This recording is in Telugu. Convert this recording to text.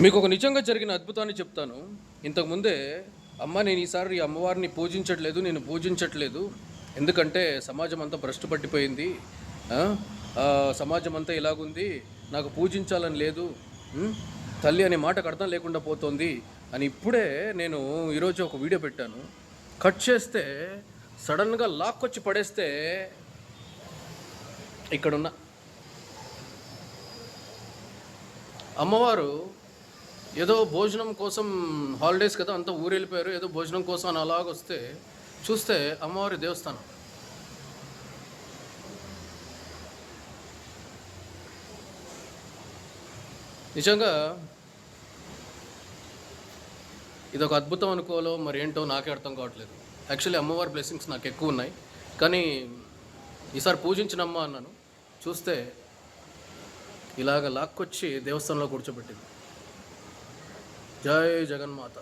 మీకు ఒక నిజంగా జరిగిన అద్భుతాన్ని చెప్తాను. ఇంతకుముందే అమ్మ నేను ఈసారి ఈ అమ్మవారిని పూజించట్లేదు, నేను పూజించట్లేదు. ఎందుకంటే సమాజం అంతా భ్రష్టు పట్టిపోయింది. ఆ! సమాజం అంతా ఇలాగుంది. నాకు పూజించాలని లేదు. తల్లి అనే మాటకు అర్థం లేకుండా పోతోంది అని ఇప్పుడే నేను ఈరోజు ఒక వీడియో పెట్టాను. కట్ చేస్తే సడన్‌గా లాక్కొచ్చి పడేస్తే ఇక్కడున్న అమ్మవారు ఏదో భోజనం కోసం హాలిడేస్ కదా అంతా ఊరు వెళ్ళిపోయారు, ఏదో భోజనం కోసం అని అలాగొస్తే చూస్తే అమ్మవారి దేవస్థానం. నిజంగా ఇదొక అద్భుతం అనుకోవాలో మరి ఏంటో నాకే అర్థం కావట్లేదు. యాక్చువల్లీ అమ్మవారి బ్లెస్సింగ్స్ నాకు ఎక్కువ ఉన్నాయి, కానీ ఈసారి పూజించినమ్మ అన్నాను, చూస్తే ఇలాగ లాక్కొచ్చి దేవస్థానంలో కూర్చోబెట్టింది. జై జగన్మాత.